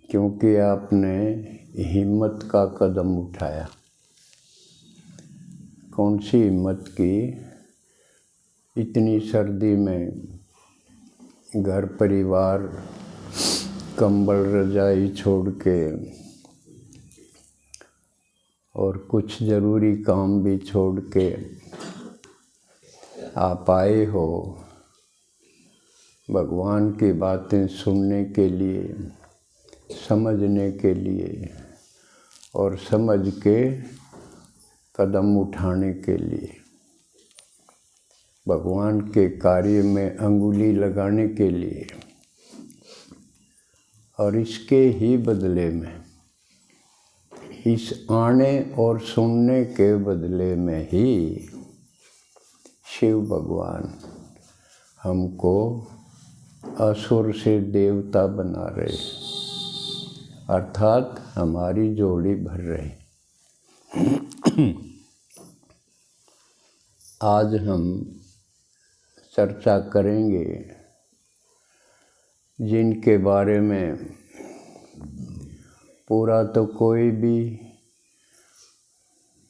क्योंकि आपने हिम्मत का कदम उठाया। कौन सी हिम्मत की? इतनी सर्दी में घर परिवार कंबल रजाई छोड़ के और कुछ ज़रूरी काम भी छोड़ के आप आए हो भगवान की बातें सुनने के लिए, समझने के लिए और समझ के कदम उठाने के लिए, भगवान के कार्य में अंगुली लगाने के लिए। और इसके ही बदले में, इस आने और सुनने के बदले में ही शिव भगवान हमको असुर से देवता बना रहे, अर्थात हमारी जोड़ी भर रहे। आज हम चर्चा करेंगे जिनके बारे में पूरा तो कोई भी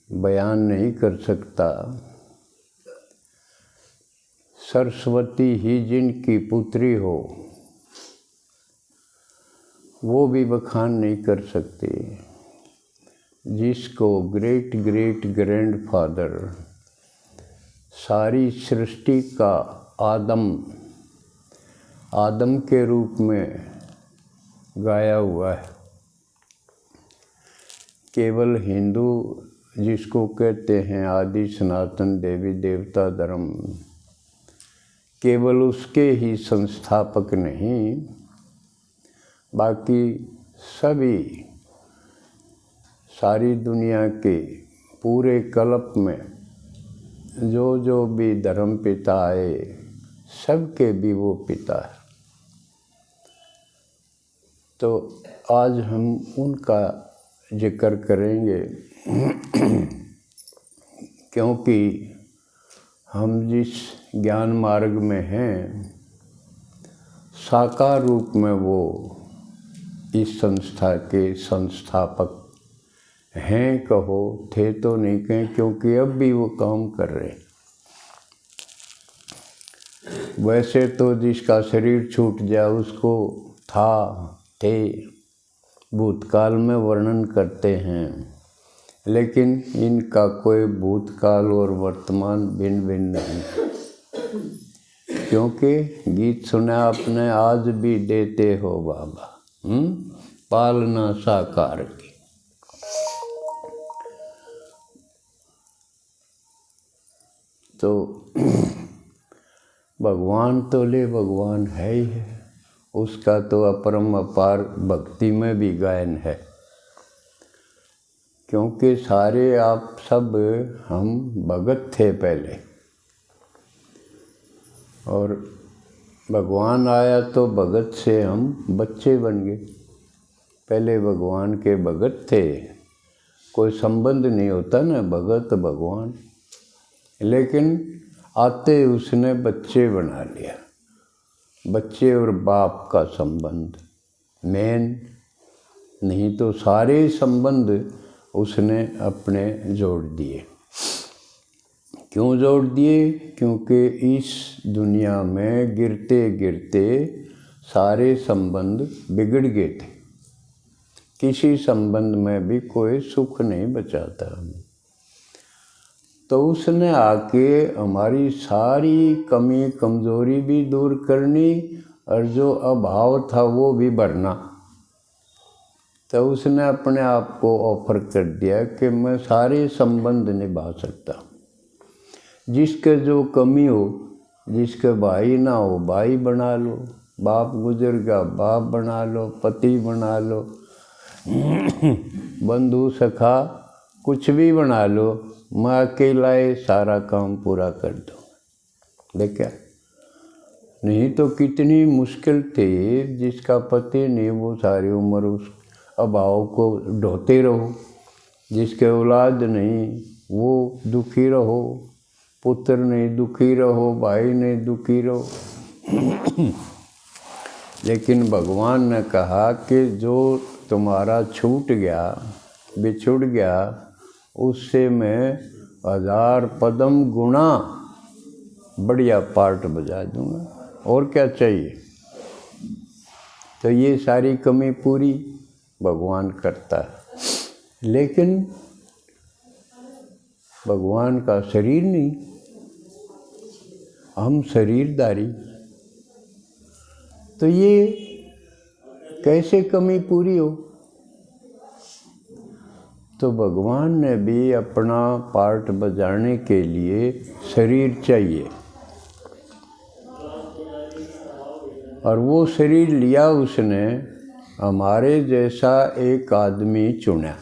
बयान नहीं कर सकता। सरस्वती ही जिनकी पुत्री हो वो भी बखान नहीं कर सकते। जिसको ग्रेट ग्रेट ग्रैंडफादर सारी सृष्टि का आदम के रूप में गाया हुआ है। केवल हिंदू जिसको कहते हैं आदि सनातन देवी देवता धर्म, केवल उसके ही संस्थापक नहीं, बाकी सभी सारी दुनिया के पूरे कल्प में जो भी धर्म पिता आए, सबके भी वो पिता है। तो आज हम उनका जिक्र करेंगे क्योंकि हम जिस ज्ञान मार्ग में हैं, साकार रूप में वो इस संस्था के संस्थापक हैं कहो, थे तो नहीं कहें, क्योंकि अब भी वो काम कर रहे हैं। वैसे तो जिसका शरीर छूट जाए उसको थे भूतकाल में वर्णन करते हैं, लेकिन इनका कोई भूतकाल और वर्तमान भिन्न भिन्न नहीं। क्योंकि गीत सुना आपने, आज भी देते हो बाबा पालना साकार की। तो भगवान तो ले भगवान है ही है, उसका तो अपरम अपार भक्ति में भी गायन है। क्योंकि सारे आप सब हम भगत थे पहले, और भगवान आया तो भगत से हम बच्चे बन गए। पहले भगवान के भगत थे, कोई संबंध नहीं होता ना भगत भगवान, लेकिन आते उसने बच्चे बना लिया। बच्चे और बाप का संबंध मेन, नहीं तो सारे संबंध उसने अपने जोड़ दिए। क्यों जोड़ दिए? क्योंकि इस दुनिया में गिरते गिरते सारे संबंध बिगड़ गए थे। किसी संबंध में भी कोई सुख नहीं बचा था। तो उसने आके हमारी सारी कमी कमजोरी भी दूर करनी और जो अभाव था वो भी भरना। तो उसने अपने आप को ऑफर कर दिया कि मैं सारे संबंध निभा सकता। जिसके जो कमी हो, जिसके भाई ना हो भाई बना लो, बाप गुजर गया बाप बना लो, पति बना लो, बंधु सखा कुछ भी बना लो, मैं अकेला सारा काम पूरा कर दूँ। देखा नहीं तो कितनी मुश्किल थी। जिसका पति नहीं वो सारी उम्र उस अभाव को ढोते रहो, जिसके औलाद नहीं वो दुखी रहो, पुत्र नहीं दुखी रहो, भाई नहीं दुखी रहो। लेकिन भगवान ने कहा कि जो तुम्हारा छूट गया, बिछुड़ गया, उससे मैं 1000 पदम गुना बढ़िया पार्ट बजा दूंगा, और क्या चाहिए। तो ये सारी कमी पूरी भगवान करता है, लेकिन भगवान का शरीर नहीं, हम शरीरधारी। तो ये कैसे कमी पूरी हो। तो भगवान ने भी अपना पार्ट बजाने के लिए शरीर चाहिए, और वो शरीर लिया उसने, हमारे जैसा एक आदमी चुना,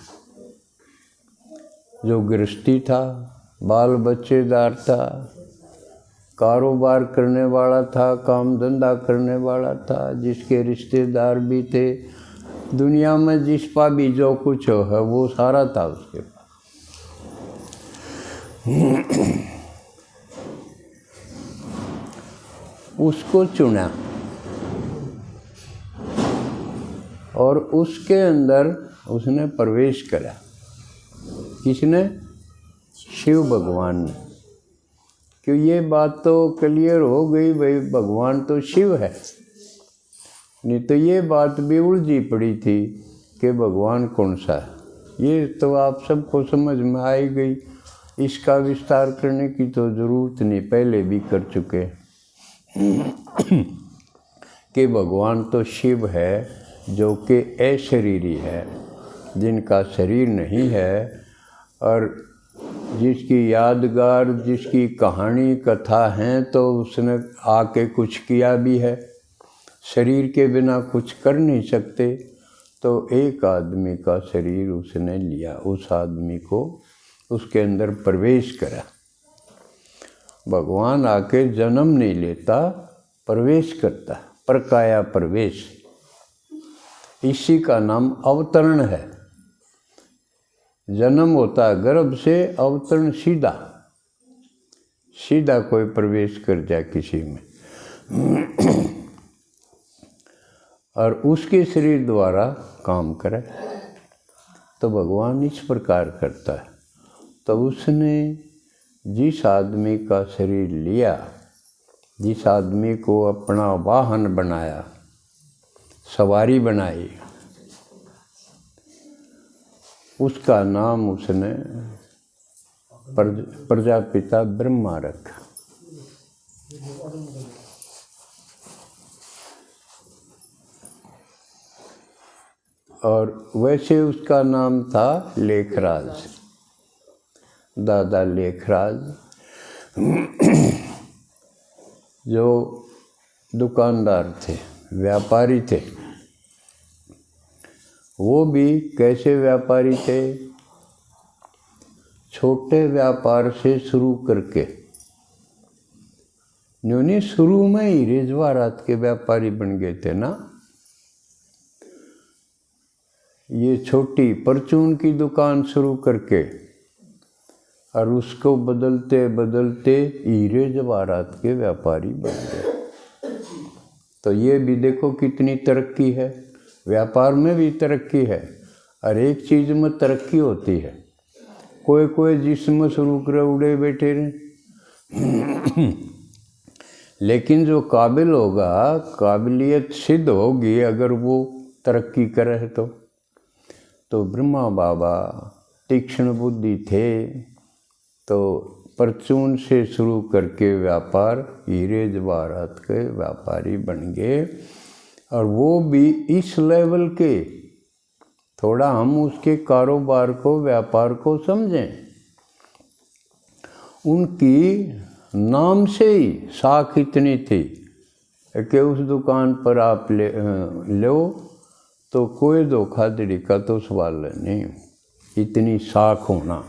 जो गृहस्थी था, बाल बच्चेदार था, कारोबार करने वाला था, काम धंधा करने वाला था, जिसके रिश्तेदार भी थे, दुनिया में जिस पा भी जो कुछ है वो सारा था उसके पास। उसको चुना और उसके अंदर उसने प्रवेश करा। किसने? शिव भगवान ने। क्यों ये बात तो क्लियर हो गई भाई, भगवान तो शिव है। नहीं तो ये बात भी उलझी पड़ी थी कि भगवान कौन सा है। ये तो आप सबको समझ में आई गई, इसका विस्तार करने की तो ज़रूरत नहीं, पहले भी कर चुके कि भगवान तो शिव है, जो कि अशरीरी है, जिनका शरीर नहीं है, और जिसकी यादगार, जिसकी कहानी कथा हैं, तो उसने आके कुछ किया भी है। शरीर के बिना कुछ कर नहीं सकते, तो एक आदमी का शरीर उसने लिया, उस आदमी को उसके अंदर प्रवेश करा। भगवान आके जन्म नहीं लेता, प्रवेश करता, प्रकाया प्रवेश। इसी का नाम अवतरण है। जन्म होता है गर्भ से, अवतरण सीधा सीधा कोई प्रवेश कर जाए किसी में और उसके शरीर द्वारा काम करे। तो भगवान इस प्रकार करता है। तो उसने जिस आदमी का शरीर लिया, जिस आदमी को अपना वाहन बनाया, सवारी बनाई, उसका नाम उसने प्रजापिता ब्रह्मा रखा। और वैसे उसका नाम था लेखराज, दादा लेखराज। जो दुकानदार थे, व्यापारी थे। वो भी कैसे व्यापारी थे? छोटे व्यापार से शुरू करके, न्यूनी शुरू में ही हीरे जवाहरात के व्यापारी बन गए थे ना। ये छोटी परचून की दुकान शुरू करके और उसको बदलते बदलते हीरे जवाहरात के व्यापारी बन गए। तो ये भी देखो कितनी तरक्की है। व्यापार में भी तरक्की है, हर एक चीज़ में तरक्की होती है। कोई कोई जिसमें शुरू करे उड़े बैठे रहे लेकिन जो काबिल होगा, काबिलियत सिद्ध होगी अगर वो तरक्की करे तो ब्रह्मा बाबा तीक्ष्ण बुद्धि थे, तो परचून से शुरू करके व्यापार हीरे जवाहरात के व्यापारी बन गए। और वो भी इस लेवल के, थोड़ा हम उसके कारोबार को, व्यापार को समझें। उनकी नाम से ही साख इतनी थी कि उस दुकान पर आप लो तो कोई धोखाधड़ी का तो सवाल नहीं। इतनी साख होना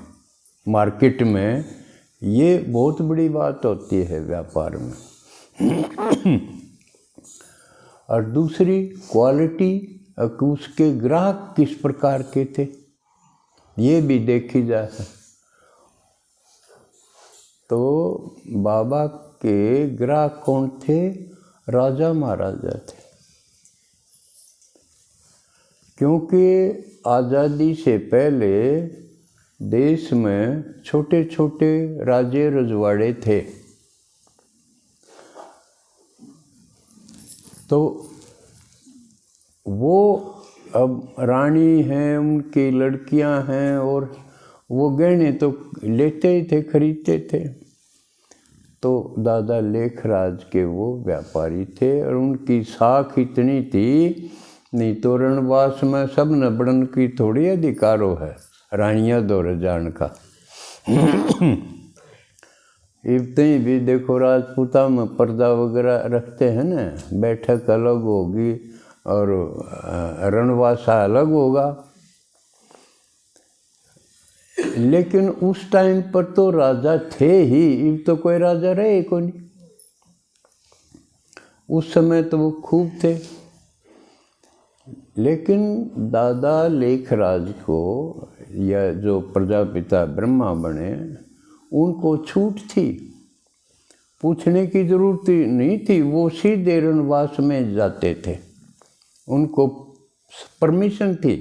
मार्केट में, ये बहुत बड़ी बात होती है व्यापार में। और दूसरी क्वालिटी, उसके ग्राहक किस प्रकार के थे, ये भी देखी जाए। तो बाबा के ग्राहक कौन थे? राजा महाराजा थे। क्योंकि आज़ादी से पहले देश में छोटे छोटे राज्य रजवाड़े थे, तो वो अब रानी हैं, उनकी लड़कियां हैं, और वो गहने तो लेते ही थे, खरीदते थे। तो दादा लेखराज के वो व्यापारी थे और उनकी साख इतनी थी, नहीं तो रणवास में सब नबड़न की थोड़ी अधिकारो है, रानियाँ दौड़ जान का। इतनी भी देखो राजपूता में पर्दा वगैरह रखते हैं ना, बैठक अलग होगी और रणवासा अलग होगा। लेकिन उस टाइम पर तो राजा थे ही, अब तो कोई राजा रहे को नहीं। उस समय तो वो खूब थे। लेकिन दादा लेखराज को, या जो प्रजापिता ब्रह्मा बने, उनको छूट थी, पूछने की जरूरत नहीं थी। वो सीधे रणवास में जाते थे, उनको परमिशन थी।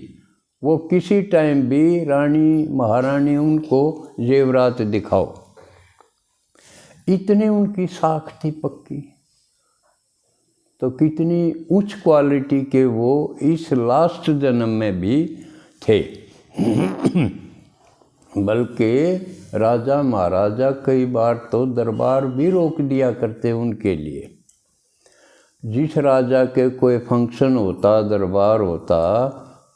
वो किसी टाइम भी रानी महारानी उनको जेवरात दिखाओ, इतने उनकी साख थी पक्की। तो कितनी उच्च क्वालिटी के वो इस लास्ट जन्म में भी थे। बल्कि राजा महाराजा कई बार तो दरबार भी रोक दिया करते उनके लिए। जिस राजा के कोई फंक्शन होता, दरबार होता,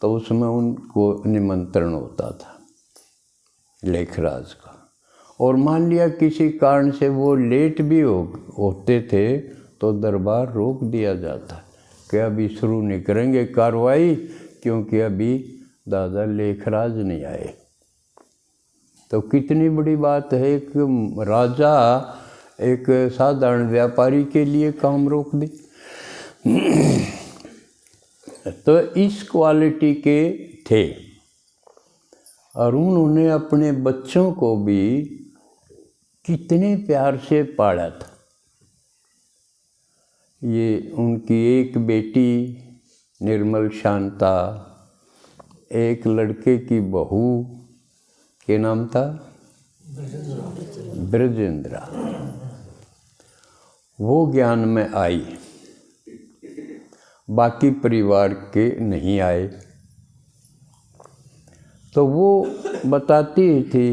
तो उसमें उनको निमंत्रण होता था लेखराज का। और मान लिया किसी कारण से वो लेट भी होते थे, तो दरबार रोक दिया जाता कि अभी शुरू नहीं करेंगे कार्रवाई, क्योंकि अभी दादा लेखराज नहीं आए। तो कितनी बड़ी बात है, एक राजा एक साधारण व्यापारी के लिए काम रोक दे। तो इस क्वालिटी के थे। और उन्होंने अपने बच्चों को भी कितने प्यार से पाला था। ये उनकी एक बेटी निर्मल शांता, एक लड़के की बहू के नाम था ब्रजेंद्रा, वो ज्ञान में आई, बाकी परिवार के नहीं आए। तो वो बताती थी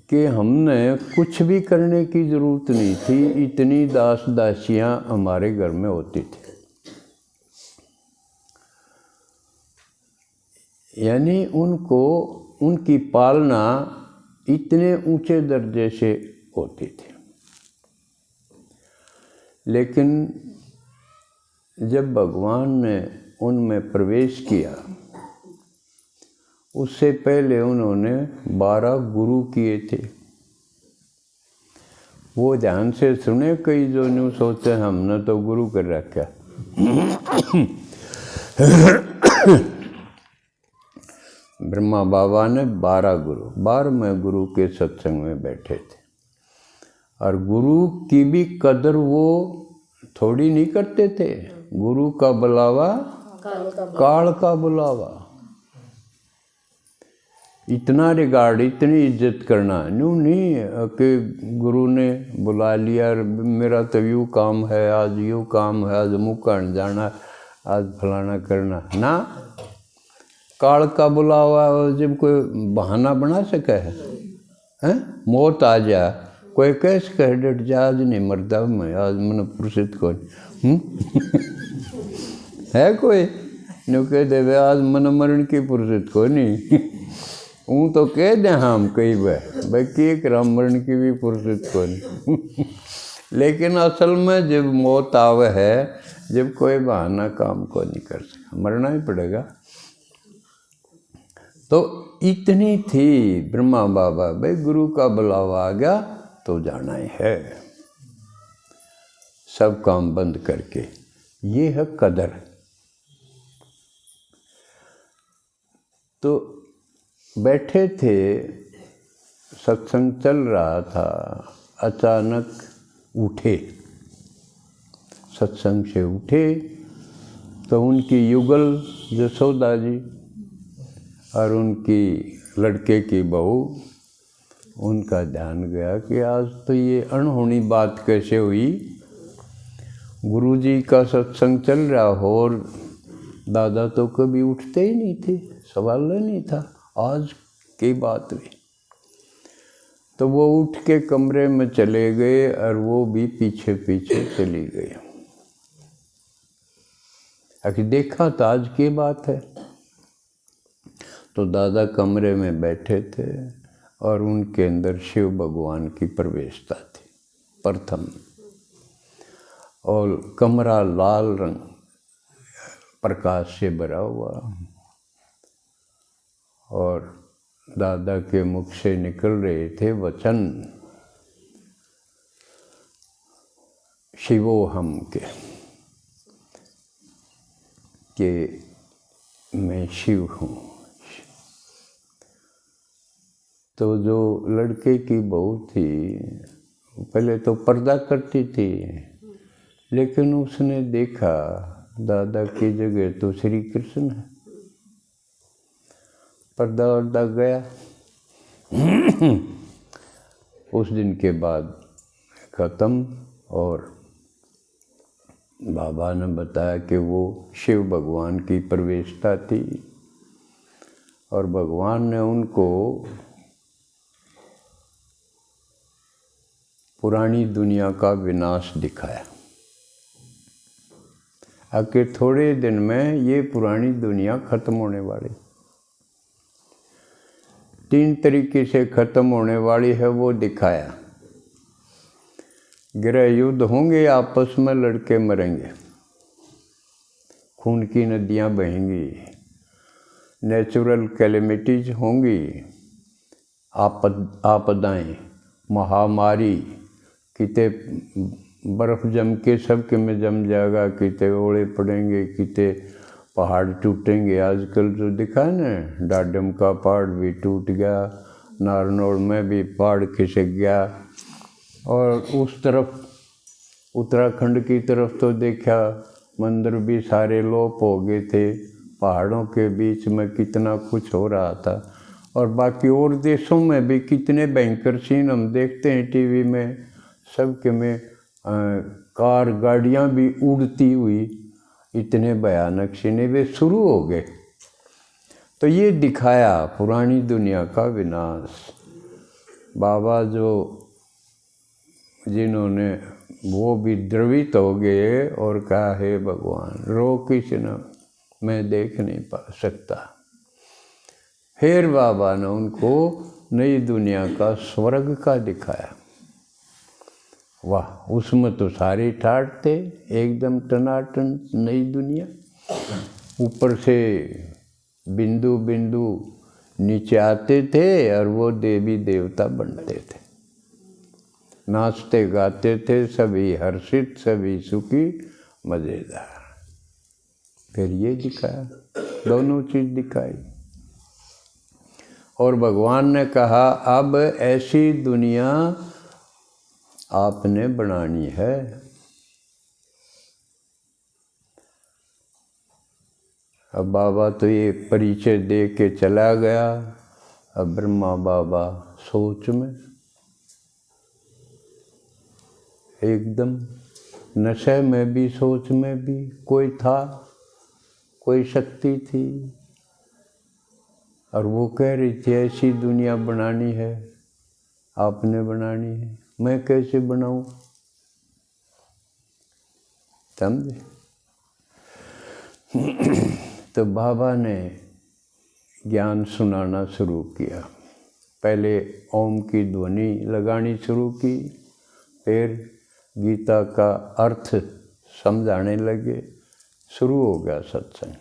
कि हमने कुछ भी करने की ज़रूरत नहीं थी, इतनी दास दासियाँ हमारे घर में होती थी। यानी उनको उनकी पालना इतने ऊंचे दर्जे से होती थी। लेकिन जब भगवान ने उनमें प्रवेश किया, उससे पहले उन्होंने 12 गुरु किए थे। वो ध्यान से सुने, कई जो न्यू सोचते हमने तो गुरु कर रखा। ब्रह्मा बाबा ने 12 गुरु, 12वें गुरु के सत्संग में बैठे थे। और गुरु की भी कदर वो थोड़ी नहीं करते थे। गुरु का बुलावा काल का बुलावा, इतना रिगार्ड, इतनी इज्जत करना। न्यू नहीं कि गुरु ने बुला लिया, मेरा तो यूँ काम है, आज यूँ काम है, आज मुकान जाना, आज फलाना करना ना। काल का बुलावा जब कोई बहाना बना सके है, मौत आ जा, कोई कैसे कह डट जा, आज नहीं मरदा मैं, आज मन पुरुषित को है कोई न्यू कह दे आज मन मरण की पुरुषित को नहीं। ऊँ तो कह दे हम कई भाई कि एक राम मरण की भी पुरुषित को नहीं। लेकिन असल में जब मौत आवे है, जब कोई बहाना काम को नहीं कर सका, मरना ही पड़ेगा। तो इतनी थी ब्रह्मा बाबा, भाई गुरु का बुलावा आ गया तो जाना ही है, सब काम बंद करके। ये है कदर। तो बैठे थे, सत्संग चल रहा था, अचानक उठे, सत्संग से उठे तो उनकी युगल जसोदा जी और उनकी लड़के की बहू, उनका ध्यान गया कि आज तो ये अनहोनी बात कैसे हुई। गुरुजी का सत्संग चल रहा हो और दादा तो कभी उठते ही नहीं थे, सवाल नहीं था, आज की बात हुई। तो वो उठ के कमरे में चले गए और वो भी पीछे पीछे चली गई। आखिर देखा तो आज की बात है। तो दादा कमरे में बैठे थे और उनके अंदर शिव भगवान की प्रवेशता थी प्रथम, और कमरा लाल रंग प्रकाश से भरा हुआ, और दादा के मुख से निकल रहे थे वचन शिवोहम के, कि मैं शिव हूँ। तो जो लड़के की बहू थी पहले तो पर्दा करती थी, लेकिन उसने देखा दादा की जगह तो श्री कृष्ण है, पर्दा वर्दा गया। उस दिन के बाद ख़त्म। और बाबा ने बताया कि वो शिव भगवान की प्रवेशता थी और भगवान ने उनको पुरानी दुनिया का विनाश दिखाया। आखिर थोड़े दिन में ये पुरानी दुनिया खत्म होने वाली, 3 तरीके से खत्म होने वाली है वो दिखाया। गृह युद्ध होंगे, आपस में लड़के मरेंगे, खून की नदियाँ बहेंगी, नेचुरल कैलेमिटीज होंगी, आपदाएं, महामारी, किते बर्फ़ जम के सब के में जम जाएगा, किते ओले पड़ेंगे, किते पहाड़ टूटेंगे। आजकल जो दिखा है ना, डाडम का पहाड़ भी टूट गया, नारनौल में भी पहाड़ खिसक गया, और उस तरफ उत्तराखंड की तरफ तो देखा मंदिर भी सारे लोप हो गए थे, पहाड़ों के बीच में कितना कुछ हो रहा था। और बाकी और देशों में भी कितने भयंकर सीन हम देखते हैं टीवी में, सबके में कार गाड़ियाँ भी उड़ती हुई, इतने भयानक सीने वे शुरू हो गए। तो ये दिखाया पुरानी दुनिया का विनाश। बाबा जो जिन्होंने वो भी द्रवित हो गए और कहा, हे भगवान रो किसी न, मैं देख नहीं पा सकता। फिर बाबा ने उनको नई दुनिया का स्वर्ग का दिखाया। वाह, उसमें तो सारे ठाट थे, एकदम टनाटन नई दुनिया। ऊपर से बिंदु बिंदु नीचे आते थे और वो देवी देवता बनते थे, नाचते गाते थे, सभी हर्षित, सभी सुखी, मज़ेदार। फिर ये दिखाया, दोनों चीज़ दिखाई। और भगवान ने कहा, अब ऐसी दुनिया आपने बनानी है। अब बाबा तो ये परिचय दे के चला गया। अब ब्रह्मा बाबा सोच में एकदम, नशे में भी, सोच में भी कोई था, कोई शक्ति थी, और वो कह रही थी ऐसी दुनिया बनानी है, आपने बनानी है, मैं कैसे बनाऊं? समझे? तो बाबा ने ज्ञान सुनाना शुरू किया। पहले ओम की ध्वनि लगानी शुरू की, फिर गीता का अर्थ समझाने लगे। शुरू हो गया सत्संग।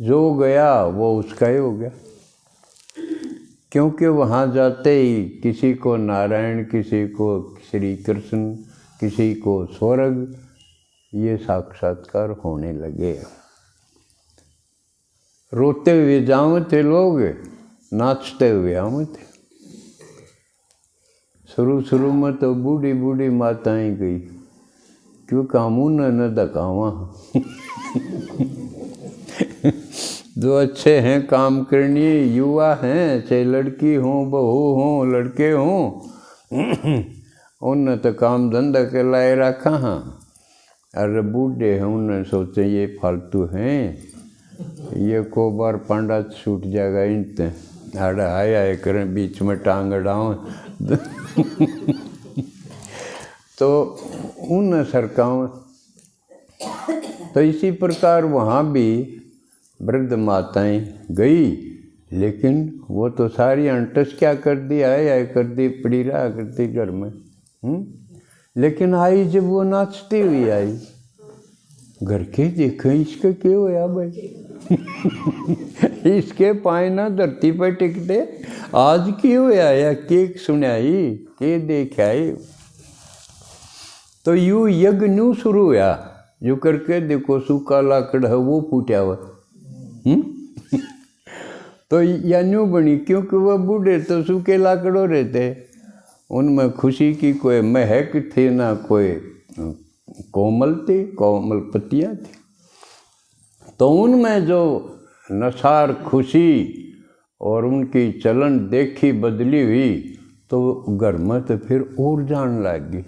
जो गया वो उसका ही हो गया, क्योंकि वहाँ जाते ही किसी को नारायण, किसी को श्री कृष्ण, किसी को स्वर्ग, ये साक्षात्कार होने लगे। रोते हुए जाऊँ थे लोग, नाचते हुए आऊँ थे। शुरू में तो बूढ़ी बूढ़ी माताएं गई, क्यों कामू न दकावा जो अच्छे हैं काम करनी, युवा हैं, चाहे लड़की हों बहू हों लड़के हों, उन तो काम धंधा के लाए रखा। हाँ, अरे बूढ़े हैं उन्हें सोचे ये फालतू हैं, ये को बार पांडा छूट जाएगा इनते आड़ा आए आए करें बीच में टांग अड़ाओ। तो उन सरकारों, तो इसी प्रकार वहाँ भी वृद्ध माताएं गई, लेकिन वो तो सारी अंटस क्या कर दी, आए कर दी, पड़ी रहा करती घर में। लेकिन आई जब वो नाचती हुई आई, घर के देखे इसके क्या होया भाई, इसके पाए ना धरती पर टिकते, आज क्यों होया या के सुनाई के देख आई। तो यू यज्ञ न्यू शुरू हुआ, जो करके देखो सूखा लाकड़ है वो फूटा हुआ। तो या न्यू बनी, क्योंकि वह बूढ़े तो सूखे लाकड़ों रहते, उनमें खुशी की कोई महक थी ना कोई कोमल थी, कोमल पत्तियाँ थी। तो उनमें जो नसार खुशी और उनकी चलन देखी बदली हुई, तो घर में तो फिर और जान लगी।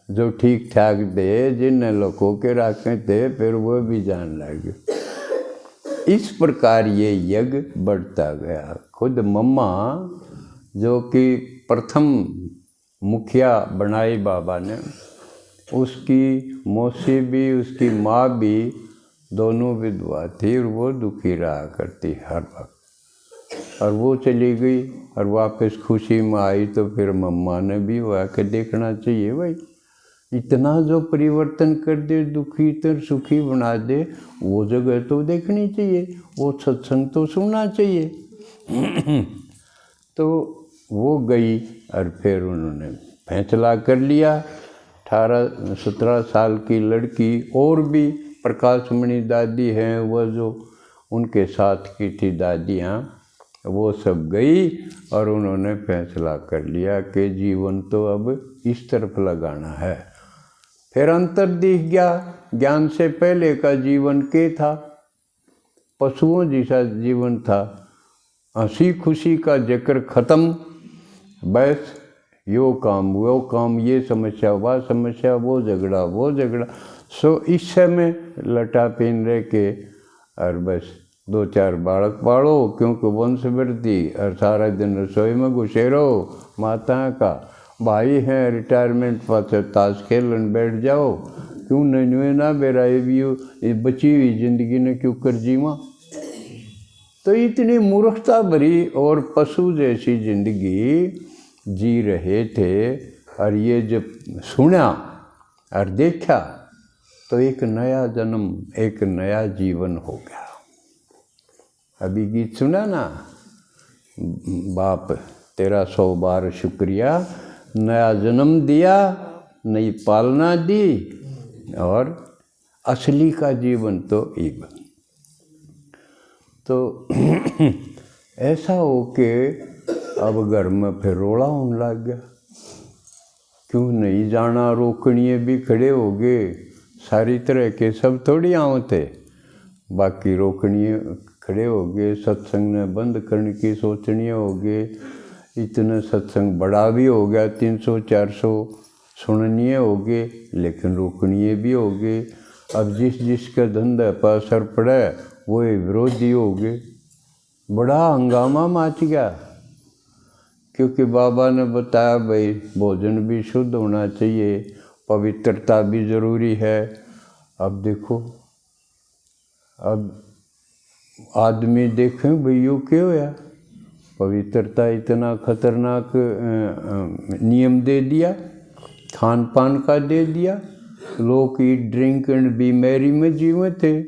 जो ठीक ठाक थे, जिन लोगों के रखे थे, फिर वो भी जान लगे। इस प्रकार ये यज्ञ बढ़ता गया। खुद मम्मा जो कि प्रथम मुखिया बनाई बाबा ने, उसकी मौसी भी उसकी माँ भी दोनों विधवा थी, और वो दुखी रहा करती हर वक्त। और वो चली गई और वापस खुशी में आई, तो फिर मम्मा ने भी वो आके देखना चाहिए भाई, इतना जो परिवर्तन कर दे, दुखी तो सुखी बना दे, वो जगह तो देखनी चाहिए, वो सत्संग तो सुनना चाहिए। तो वो गई और फिर उन्होंने फैसला कर लिया। 18-17 साल की लड़की और भी प्रकाशमणि दादी हैं, वह जो उनके साथ की थी दादियाँ, वो सब गई और उन्होंने फैसला कर लिया कि जीवन तो अब इस तरफ लगाना है। फिर अंतर दिख गया, ज्ञान से पहले का जीवन के था, पशुओं जैसा जीवन था, हंसी खुशी का जिक्र खत्म, बस यो काम वो काम, ये समस्या वह समस्या, वो झगड़ा। सो इस समय लटा पीन रह के और बस 2-4 बालक पालो, क्योंकि वंश वृद्धि, और सारा दिन रसोई में घुसे रहो। माता का भाई हैं रिटायरमेंट पर ताश खेलन बैठ जाओ, क्यों नन्हे ना बेराए भी बची हुई जिंदगी ने क्यों कर जीवा। तो इतनी मूर्खता भरी और पशु जैसी जिंदगी जी रहे थे, और ये जब सुना और देखा तो एक नया जन्म, एक नया जीवन हो गया। अभी गीत सुना ना, बाप तेरा 100 बार शुक्रिया, नया जन्म दिया, नई पालना दी, और असली का जीवन तो एक। तो ऐसा हो के अब घर में फिर रोड़ा होने लग गया, क्यों नहीं जाना, रोकनिए भी खड़े हो गए, सारी तरह के सब थोड़ी आवते, बाकी रोकनिए खड़े हो गए, सत्संग ने बंद करने की सोचनिए हो गए, इतने सत्संग बड़ा भी हो गया, 300-400 सुननिए हो गए, लेकिन रोकनिए भी हो गए। अब जिसका धंधा पर असर पड़ा वो विरोधी हो गए, बड़ा हंगामा मच गया, क्योंकि बाबा ने बताया भाई भोजन भी शुद्ध होना चाहिए, पवित्रता भी ज़रूरी है। अब देखो, अब आदमी देखें भाई यो क्या होया, पवित्रता इतना खतरनाक नियम दे दिया, खान पान का दे दिया, लोग eat drink and B Mary में जीवे थे।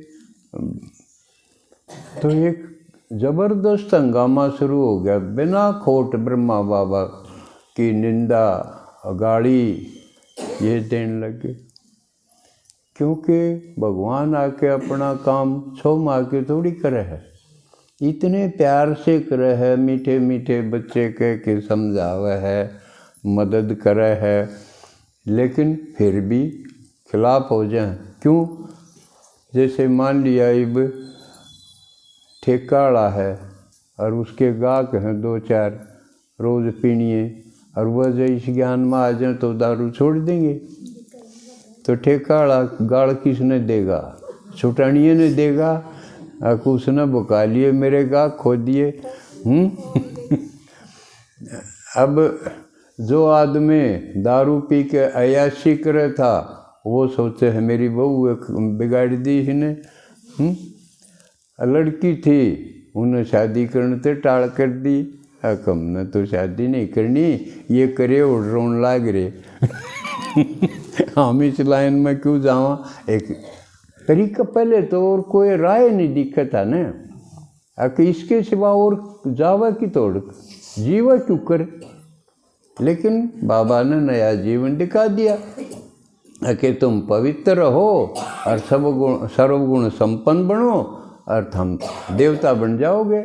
तो एक जबरदस्त हंगामा शुरू हो गया, बिना खोट ब्रह्मा बाबा की निंदा गाड़ी ये देने लगे, क्योंकि भगवान आके अपना काम 100 माह के थोड़ी करे है, इतने प्यार से करे है, मीठे मीठे बच्चे कह के समझावे है, मदद करे है, लेकिन फिर भी खिलाफ हो जाए। क्यों? जैसे मान लिया अब ठेकाड़ा है और उसके गाहक हैं 2-4 रोज़ पीनिए, और वह जो इस ज्ञान में आ जाए तो दारू छोड़ देंगे। तो ठेकाड़ा गाड़ किसने देगा? छुटानिए ने देगा। उसने बुका लिए मेरे गाहक खो दिए। अब जो आदमी दारू पी के अयाशी करे था, वो सोचे है मेरी बहू बिगाड़ दी इसने। लड़की थी, उन्हें शादी करने से टाल कर दी। हमने तो शादी नहीं करनी, ये करे और रोन लाग रहे। हम इस लाइन में क्यों जावा? एक तरीका पहले तो और कोई राय नहीं दिखा था ना, कि इसके सिवा और जावा की तोड़ जीवा क्यों कर। लेकिन बाबा ने नया जीवन दिखा दिया कि तुम पवित्र हो और सर्वगुण संपन्न बनो और हम देवता बन जाओगे।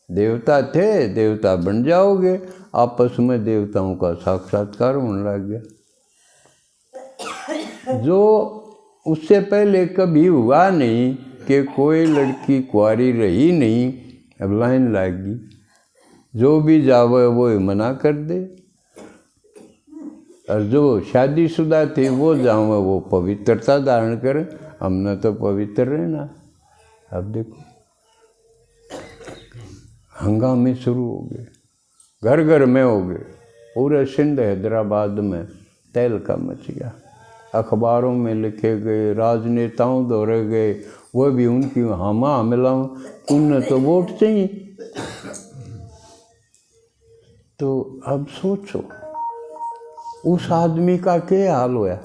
देवता थे, देवता बन जाओगे। आपस में देवताओं का साक्षात्कार होने लग गया, जो उससे पहले कभी हुआ नहीं कि कोई लड़की कुंवारी रही नहीं। अब लाइन लागी, जो भी जावे वो मना कर दे, और जो शादीशुदा थे वो जावे वो पवित्रता धारण करे। हमने तो पवित्र रहना। अब देखो हंगामे शुरू हो गए, घर घर में हो गए। पूरे सिंध हैदराबाद में तहलका मच गया। अखबारों में लिखे गए, राजनेताओं दौरे गए, वो भी उनकी हामा हमलाओं, उन्हें तो वोट चाहिए। तो अब सोचो उस आदमी का क्या हाल हुआ।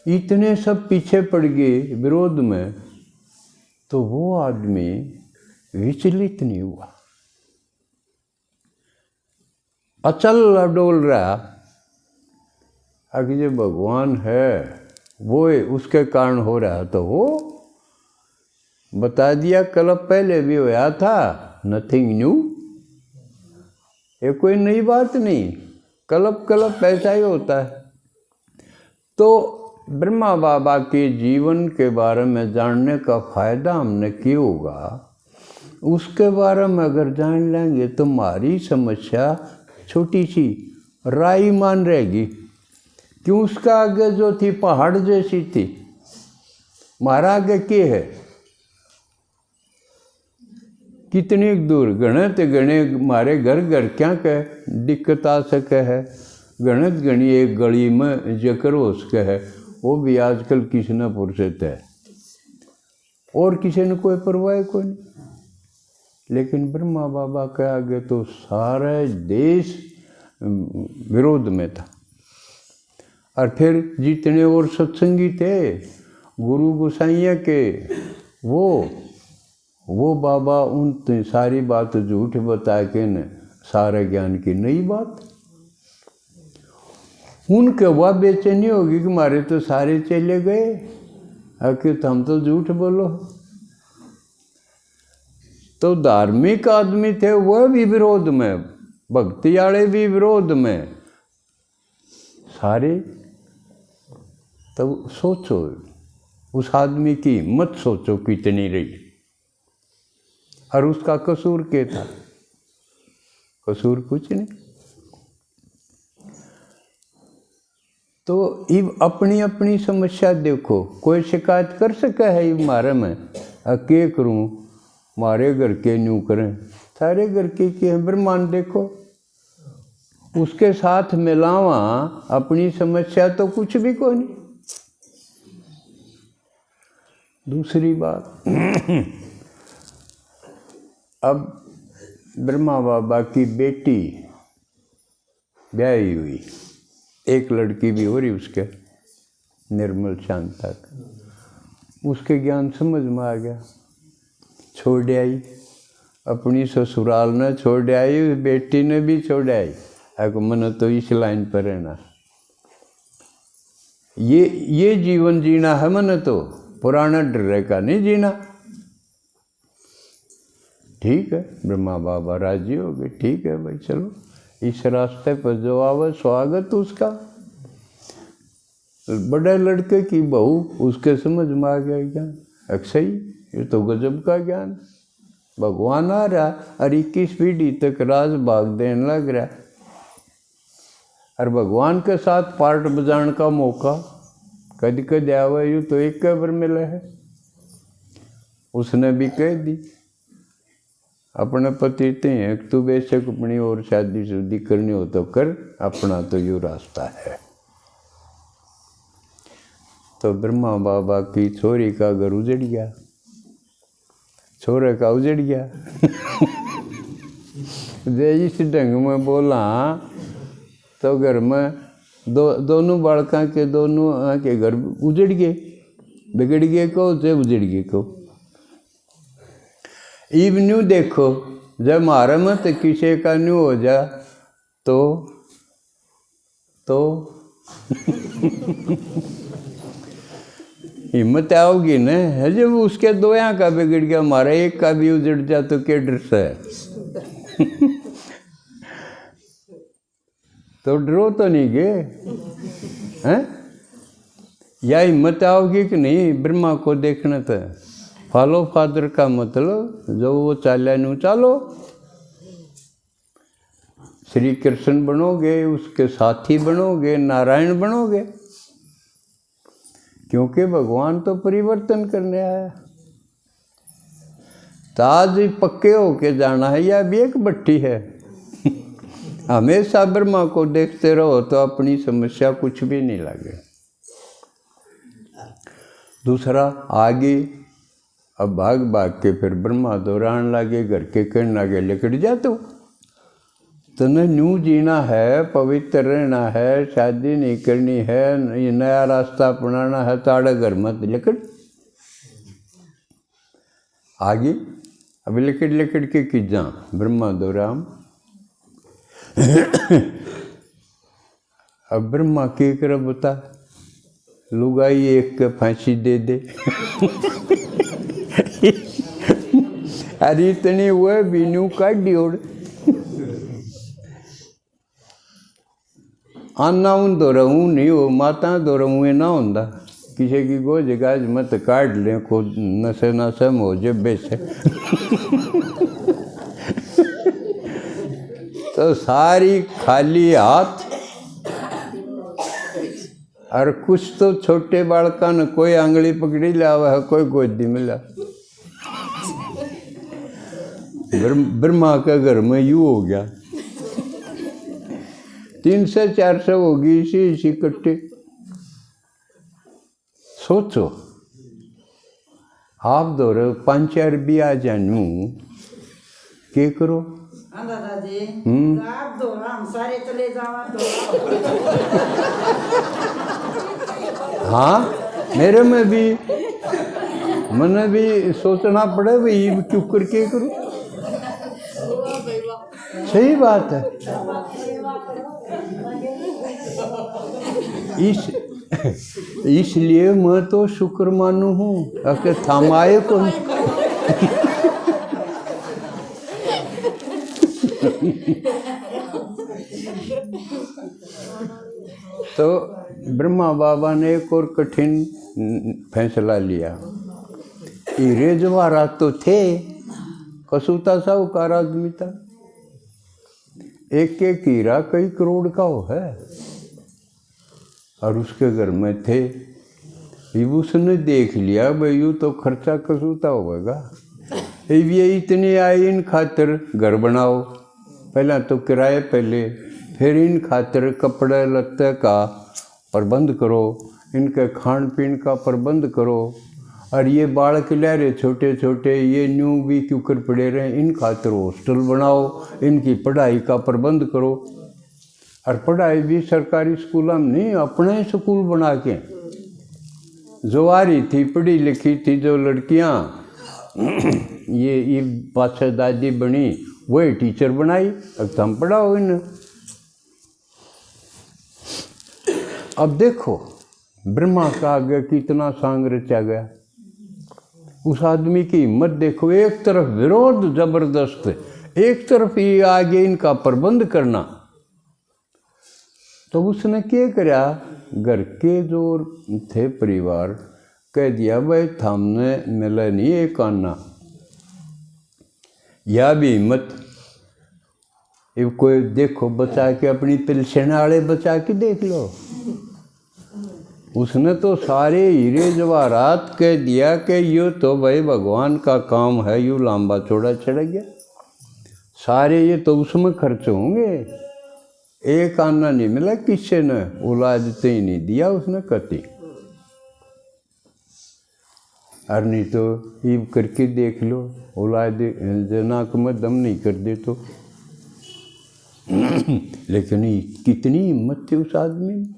इतने सब पीछे पड़ गए विरोध में, तो वो आदमी विचलित नहीं हुआ, अचल अडोल रहा। अगर जो भगवान है वो उसके कारण हो रहा, तो वो बता दिया कल पहले भी होया था, नथिंग न्यू। ये कोई नई बात नहीं, कल्प ऐसा ही होता है। तो ब्रह्मा बाबा के जीवन के बारे में जानने का फायदा हमने क्यों होगा? उसके बारे में अगर जान लेंगे तो हमारी समस्या छोटी सी राई मान रहेगी। क्यों? उसका आगे जो थी पहाड़ जैसी थी, हमारा आगे क्या है? कितनी दूर गणत गणे मारे घर घर क्या कह दिक्कत आ सके है। गणत गणी एक गली में जकर हो सके है, वो भी आजकल किसी न फुर्सत है, और किसी ने कोई परवाह कोई नहीं। लेकिन ब्रह्मा बाबा के आगे तो सारा देश विरोध में था। और फिर जितने और सत्संगी थे गुरु गोसाइया के, वो बाबा उन सारी बात झूठ बता के न सारे ज्ञान की नई बात। उनके वह बेचैनी होगी कि हमारे तो सारे चले गए, कि हम तो झूठ बोलो। तो धार्मिक आदमी थे वह भी विरोध में, भक्ति वाले भी विरोध में, सारे। तब सोचो उस आदमी की हिम्मत सोचो कितनी रही, और उसका कसूर क्या था? कसूर कुछ नहीं। तो इब अपनी अपनी समस्या देखो। कोई शिकायत कर सका है इब मारे में, के करूं मारे घर के न्यू करें, सारे घर के हैं। ब्रह्मांड देखो, उसके साथ मिलावा अपनी समस्या तो कुछ भी कोई नहीं। दूसरी बात, अब ब्रह्मा बाबा की बेटी ब्याही हुई, एक लड़की भी हो रही उसके, निर्मल शांता का। उसके ज्ञान समझ में आ गया, छोड़ आई अपनी ससुराल ने, छोड़ आई बेटी ने भी छोड़ आई। अगर मन तो इस लाइन पर रहना, ये जीवन जीना है, मन तो पुराना डर का नहीं जीना। ठीक है, ब्रह्मा बाबा राजी हो गए, ठीक है भाई चलो इस रास्ते पर जो आवे स्वागत उसका। बड़े लड़के की बहू, उसके समझ में आ गया ज्ञान, अक्सई ये तो गजब का ज्ञान, भगवान आ रहा और 21 पीढ़ी तक राज भाग देने लग रहा, और भगवान के साथ पार्ट बजाने का मौका कद कद आवा, यूँ तो एक कबर मिला है। उसने भी कह दी अपने पति ते हैं कि तू बेशक अपनी और शादी शुदी करनी हो तो कर, अपना तो यू रास्ता है। तो ब्रह्मा बाबा की छोरी का घर उजड़ गया, छोरे का उजड़ गया। जय इस ढंग में बोला तो घर में दोनों बालका के दोनों के घर उजड़ गए, बिगड़ गए को से उजड़ गए को। इब न्यू देखो, जब मारा मत किसी का न्यू हो जा तो हिम्मत आओगी न, है जब उसके दो यहाँ का बिगड़ गया, हमारा एक का भी उजड़ जा तो क्या डर सा है। तो डरो तो नहीं गए हैं, या हिम्मत आओगी कि नहीं ब्रह्मा को देखना था। फॉलो फादर का मतलब जो वो चाल्या नू चालो, श्री कृष्ण बनोगे, उसके साथी बनोगे, नारायण बनोगे, क्योंकि भगवान तो परिवर्तन करने आया। ताज पक्के होके जाना है या भी एक भट्टी है। हमेशा ब्रह्मा को देखते रहो तो अपनी समस्या कुछ भी नहीं लगे। दूसरा आगे अब भाग भाग के फिर ब्रह्मा दोहरान लागे, घर के कहने लगे लिकट जा तने न्यू जीना है, पवित्र रहना है, शादी नहीं करनी है, नया रास्ता अपनाना है, ताड़े घर मत लिकट। आगे अब लिकट लिकट के कीजा ब्रह्मा दोहराम। अब ब्रह्मा के कर बता, लुगाई एक के फांसी दे दे। अरे इतनी हुए बीनू काट दी ओढ़। आना उन दो रहूँ नहीं हो, माता दो रहूँ ना होंदा, किसी की गोज गाज मत काट लें, खुद नशे नशे में हो जाए बेचे। तो सारी खाली हाथ, और कुछ तो छोटे बालका ने कोई आंगली पकड़ी लावा है, कोई गोदी मिला। ब्रह्मा का घर में यूँ हो गया, 300-400 होगी इसी कट्टे। सोचो आप दो 5-4 भी आ जानू के करो। दादाजी आप दो हम सारे चले जावा तो। हाँ मेरे में भी मैंने भी सोचना पड़े भाई क्यों करके करूँ। सही बात है। इसलिए मैं तो शुक्र मानू हूँ अगर थमाए को। तो ब्रह्मा बाबा ने एक और कठिन फैसला लिया। हीरे जवाहरात तो थे, कसूता साहूकार आदमी था, एक एक हीरा कई करोड़ का हो है, और उसके घर में थे। उसने देख लिया भाई यूँ तो खर्चा कसूता होगा, ये इतनी आई, इन खातिर घर बनाओ, पहला तो किराए पहले, फिर इन खातिर कपड़े लत्ते का प्रबंध करो, इनके खान पीन का प्रबंध करो, और ये बालक ले रहे छोटे छोटे, ये न्यू भी क्यों कर पड़े रहे, इन खातिर हॉस्टल बनाओ, इनकी पढ़ाई का प्रबंध करो। और पढ़ाई भी सरकारी स्कूलों में नहीं, अपने स्कूल बना के। जो आ रही थी पढ़ी लिखी थी जो लड़कियां, ये पाछे दादी बनी, वही टीचर बनाई, अब हम पढ़ाओ इन। अब देखो ब्रह्मा का आगे कितना सांग रचा गया। उस आदमी की हिम्मत देखो, एक तरफ विरोध जबरदस्त, एक तरफ ये आगे इनका प्रबंध करना। तो उसने क्या करा, घर के जो थे परिवार कह दिया भाई थामने मिला नहीं एक आना, या भी हिम्मत ये कोई देखो बचा के अपनी पिलसेन वाले बचा के देख लो। उसने तो सारे हीरे जवाहरात कह दिया कि यो तो भाई भगवान का काम है, यूँ लंबा चौड़ा चढ़ गया, सारे ये तो उसमें खर्च होंगे। एक आना नहीं मिला किसी ने, औलाद तो ही नहीं दिया उसने कति। और नहीं तो ये करके देख लो, औलाद जनाक में दम नहीं कर दे तो। लेकिन कितनी हिम्मत थी उस आदमी में,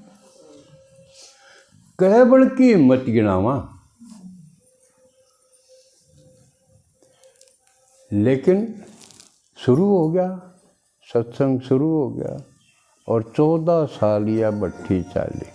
कह बड़ की हिम्मत गिनावा। लेकिन शुरू हो गया, सत्संग शुरू हो गया और 14 साल या भट्ठी चाली।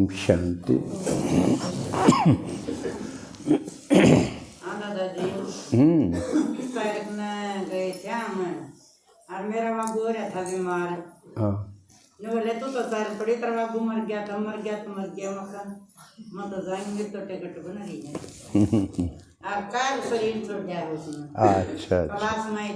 ओम शांति। दादाजी तारीख में गए थे हम और मेरा बाबू हो रहा था बीमार। हाँ ने बोले तू तो साल पड़ी तेरा बाबू मर गया तो मर गया मैं तो जाएंगे तो टिकट बन रही है और काल शरीर छूट जाए उसमें अच्छा क्लास में आई थी